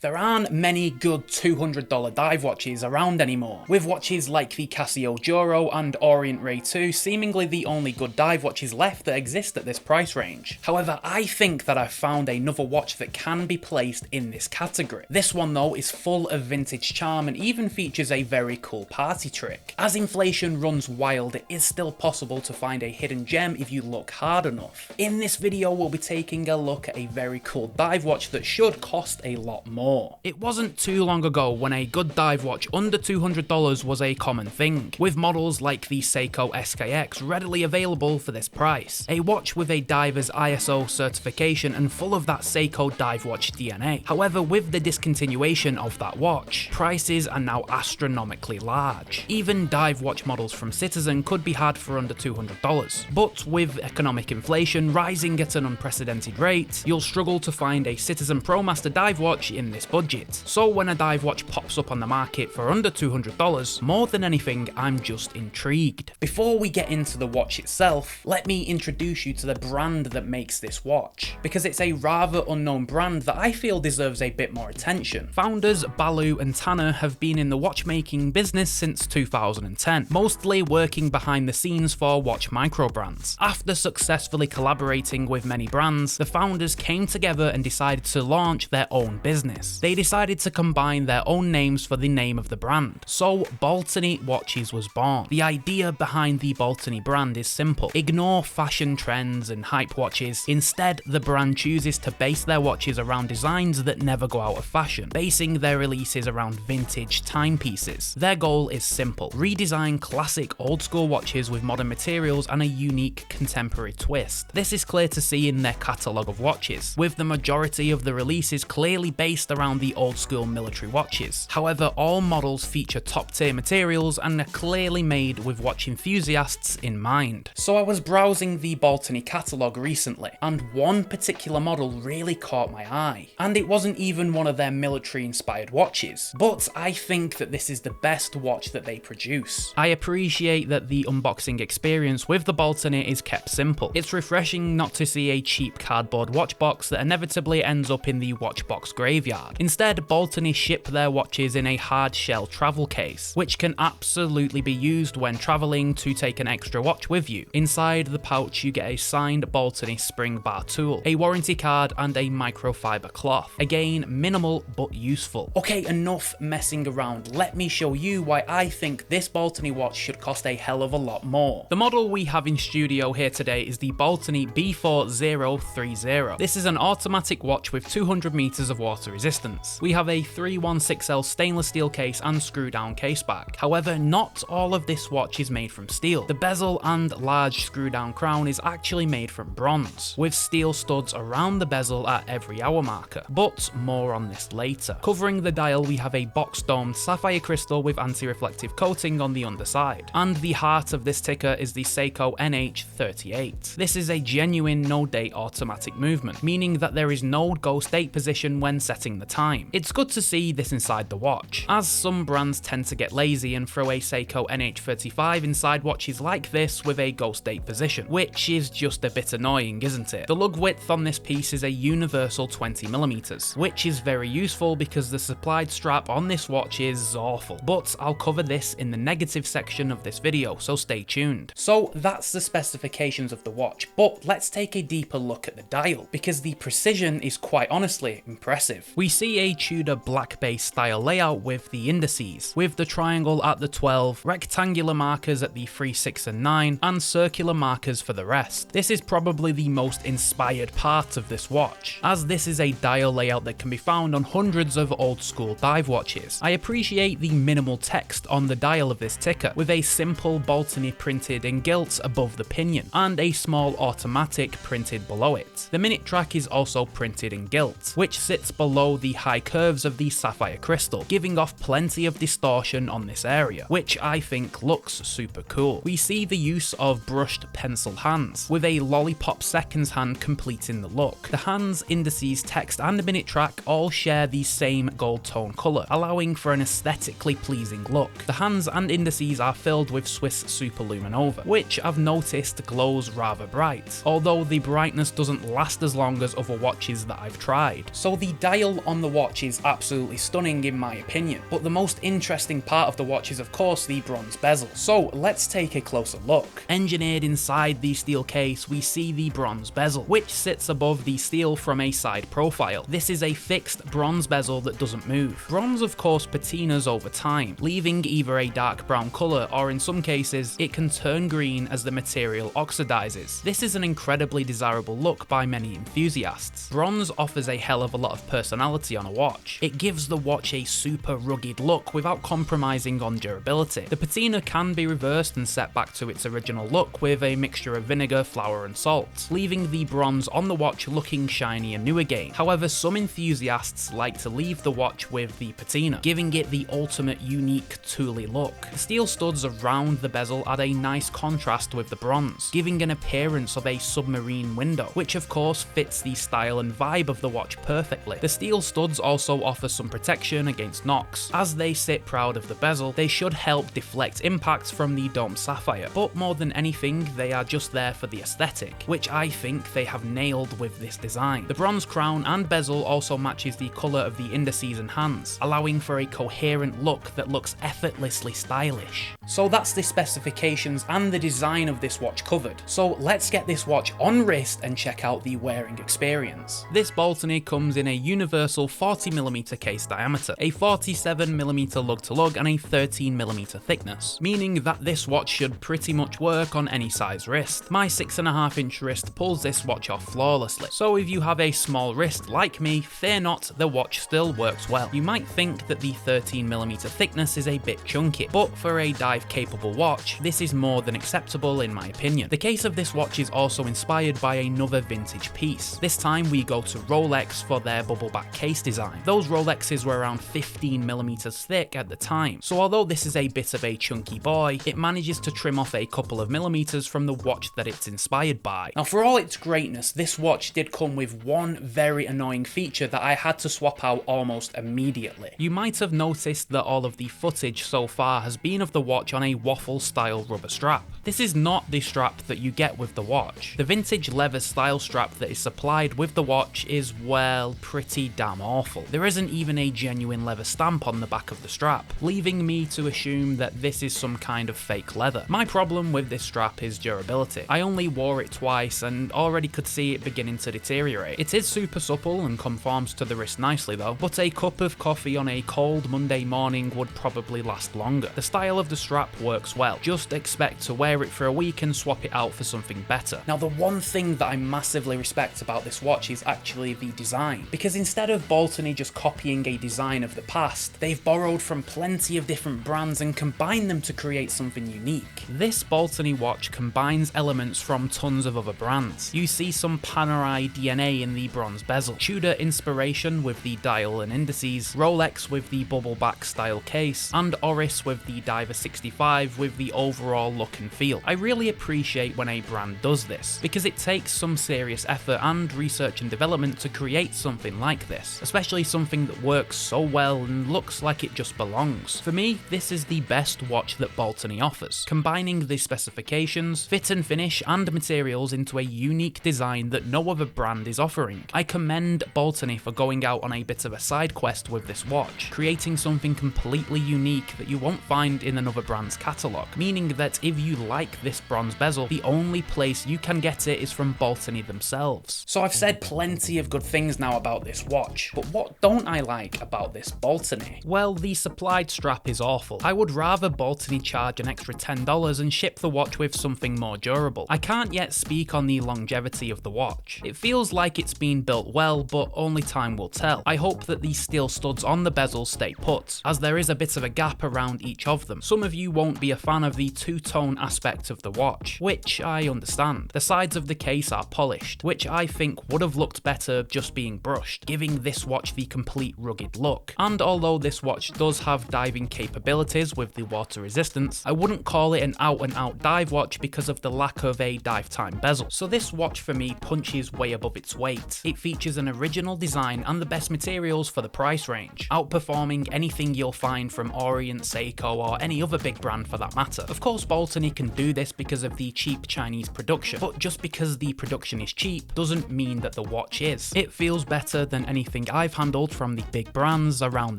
There aren't many good $200 dive watches around anymore, with watches like the Casio Duro and Orient Ray 2 seemingly the only good dive watches left that exist at this price range. However, I think that I've found another watch that can be placed in this category. This one though is full of vintage charm and even features a very cool party trick. As inflation runs wild, it is still possible to find a hidden gem if you look hard enough. In this video we'll be taking a look at a very cool dive watch that should cost a lot more. It wasn't too long ago when a good dive watch under $200 was a common thing, with models like the Seiko SKX readily available for this price. A watch with a diver's ISO certification and full of that Seiko dive watch DNA. However, with the discontinuation of that watch, prices are now astronomically large. Even dive watch models from Citizen could be had for under $200. But with economic inflation rising at an unprecedented rate, you'll struggle to find a Citizen ProMaster dive watch in this budget. So when a dive watch pops up on the market for under $200, more than anything, I'm just intrigued. Before we get into the watch itself, let me introduce you to the brand that makes this watch, because it's a rather unknown brand that I feel deserves a bit more attention. Founders Balu and Tanner have been in the watchmaking business since 2010, mostly working behind the scenes for watch microbrands. After successfully collaborating with many brands, the founders came together and decided to launch their own business. They decided to combine their own names for the name of the brand, so Baltany Watches was born. The idea behind the Baltany brand is simple: ignore fashion trends and hype watches. Instead, the brand chooses to base their watches around designs that never go out of fashion, basing their releases around vintage timepieces. Their goal is simple: redesign classic old school watches with modern materials and a unique contemporary twist. This is clear to see in their catalogue of watches, with the majority of the releases clearly based around the old school military watches. However, all models feature top tier materials and are clearly made with watch enthusiasts in mind. So I was browsing the Baltany catalogue recently, and one particular model really caught my eye. And it wasn't even one of their military inspired watches, but I think that this is the best watch that they produce. I appreciate that the unboxing experience with the Baltany is kept simple. It's refreshing not to see a cheap cardboard watch box that inevitably ends up in the watch box graveyard. Instead, Baltany ship their watches in a hard shell travel case, which can absolutely be used when traveling to take an extra watch with you. Inside the pouch you get a signed Baltany spring bar tool, a warranty card and a microfiber cloth. Again, minimal but useful. Okay, enough messing around. Let me show you why I think this Baltany watch should cost a hell of a lot more. The model we have in studio here today is the Baltany B4030. This is an automatic watch with 200 meters of water resistance. We have a 316L stainless steel case and screw down case back. However, not all of this watch is made from steel. The bezel and large screw down crown is actually made from bronze, with steel studs around the bezel at every hour marker, but more on this later. Covering the dial we have a box domed sapphire crystal with anti-reflective coating on the underside, and the heart of this ticker is the Seiko NH38. This is a genuine no date automatic movement, meaning that there is no ghost date position when setting the time. It's good to see this inside the watch, as some brands tend to get lazy and throw a Seiko NH35 inside watches like this with a ghost date position, which is just a bit annoying, isn't it? The lug width on this piece is a universal 20mm, which is very useful because the supplied strap on this watch is awful, but I'll cover this in the negative section of this video, so stay tuned. So that's the specifications of the watch, but let's take a deeper look at the dial, because the precision is quite honestly impressive. We see a Tudor black base style layout with the indices, with the triangle at the 12, rectangular markers at the 3, 6 and 9, and circular markers for the rest. This is probably the most inspired part of this watch, as this is a dial layout that can be found on hundreds of old school dive watches. I appreciate the minimal text on the dial of this ticker, with a simple Baltany printed in gilt above the pinion, and a small automatic printed below it. The minute track is also printed in gilt, which sits below the high curves of the sapphire crystal, giving off plenty of distortion on this area, which I think looks super cool. We see the use of brushed pencil hands, with a lollipop seconds hand completing the look. The hands, indices, text and minute track all share the same gold tone colour, allowing for an aesthetically pleasing look. The hands and indices are filled with Swiss Superluminova, which I've noticed glows rather bright, although the brightness doesn't last as long as other watches that I've tried. So the dial on the watch is absolutely stunning in my opinion, but the most interesting part of the watch is of course the bronze bezel. So let's take a closer look. Engineered inside the steel case, we see the bronze bezel, which sits above the steel from a side profile. This is a fixed bronze bezel that doesn't move. Bronze of course patinas over time, leaving either a dark brown colour or in some cases it can turn green as the material oxidizes. This is an incredibly desirable look by many enthusiasts. Bronze offers a hell of a lot of personality on a watch. It gives the watch a super rugged look without compromising on durability. The patina can be reversed and set back to its original look with a mixture of vinegar, flour and salt, leaving the bronze on the watch looking shiny and new again. However, some enthusiasts like to leave the watch with the patina, giving it the ultimate unique tooly look. The steel studs around the bezel add a nice contrast with the bronze, giving an appearance of a submarine window, which of course fits the style and vibe of the watch perfectly. The steel studs also offer some protection against knocks. As they sit proud of the bezel, they should help deflect impacts from the domed sapphire, but more than anything, they are just there for the aesthetic, which I think they have nailed with this design. The bronze crown and bezel also matches the colour of the indices and hands, allowing for a coherent look that looks effortlessly stylish. So that's the specifications and the design of this watch covered. So let's get this watch on wrist and check out the wearing experience. This Baltany comes in a universal 40mm case diameter, a 47mm lug to lug and a 13mm thickness, meaning that this watch should pretty much work on any size wrist. My 6.5-inch wrist pulls this watch off flawlessly, so if you have a small wrist like me, fear not, the watch still works well. You might think that the 13mm thickness is a bit chunky, but for a dive capable watch, this is more than acceptable in my opinion. The case of this watch is also inspired by another vintage piece. This time we go to Rolex for their bubble back case design. Those Rolexes were around 15mm thick at the time, so although this is a bit of a chunky boy, it manages to trim off a couple of millimeters from the watch that it's inspired by. Now for all its greatness, this watch did come with one very annoying feature that I had to swap out almost immediately. You might have noticed that all of the footage so far has been of the watch on a waffle style rubber strap. This is not the strap that you get with the watch. The vintage leather style strap that is supplied with the watch is, well, pretty damn awful. There isn't even a genuine leather stamp on the back of the strap, leaving me to assume that this is some kind of fake leather. My problem with this strap is durability. I only wore it twice and already could see it beginning to deteriorate. It is super supple and conforms to the wrist nicely though, but a cup of coffee on a cold Monday morning would probably last longer. The style of the strap works well, just expect to wear it for a week and swap it out for something better. Now the one thing that I massively respect about this watch is actually the design, because instead of Baltany just copying a design of the past, they've borrowed from plenty of different brands and combined them to create something unique. This Baltany watch combines elements from tons of other brands. You see some Panerai DNA in the bronze bezel, Tudor inspiration with the dial and indices, Rolex with the bubble back style case, and Oris with the Diver 65 with the overall look and feel. I really appreciate when a brand does this, because it takes some serious effort and research and development to create something like this, especially something that works so well and looks like it just belongs. For me, this is the best watch that Baltany offers, combining the specifications, fit and finish and materials into a unique design that no other brand is offering. I commend Baltany for going out on a bit of a side quest with this watch, creating something completely unique that you won't find in another brand's catalogue, meaning that if you like this bronze bezel, the only place you can get it is from Baltany themselves. So I've said plenty of good things now about this watch, but what don't I like about this Baltany? Well, the supplied strap is awful. I would rather Baltany charge an extra $10 and ship the watch with something more durable. I can't yet speak on the longevity of the watch. It feels like it's been built well, but only time will tell. I hope that these steel studs on the bezel stay put, as there is a bit of a gap around each of them. Some of you won't be a fan of the two-tone aspect of the watch, which I understand. The sides of the case are polished, which I think would have looked better just being brushed, giving this watch the complete rugged look. And although this watch does have diving capabilities with the water resistance, I wouldn't call it an out-and-out dive watch because of the lack of a dive time bezel. So this watch for me punches way above its weight. It features an original design and the best materials for the price range, outperforming anything you'll find from Orient, Seiko or any other big brand for that matter. Of course Baltany can do this because of the cheap Chinese production, but just because the production is cheap doesn't mean that the watch is. It feels better than anything everything I've handled from the big brands around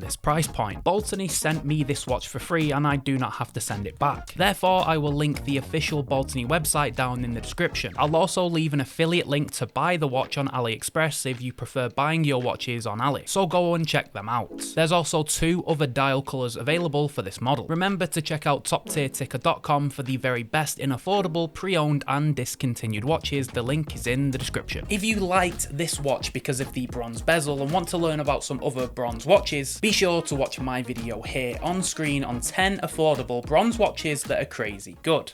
this price point. Baltany sent me this watch for free and I do not have to send it back. Therefore, I will link the official Baltany website down in the description. I'll also leave an affiliate link to buy the watch on AliExpress if you prefer buying your watches on Ali, so go and check them out. There's also 2 other dial colours available for this model. Remember to check out toptierticker.com for the very best in affordable, pre-owned and discontinued watches. The link is in the description. If you liked this watch because of the bronze bezel and want to learn about some other bronze watches, be sure to watch my video here on screen on 10 affordable bronze watches that are crazy good.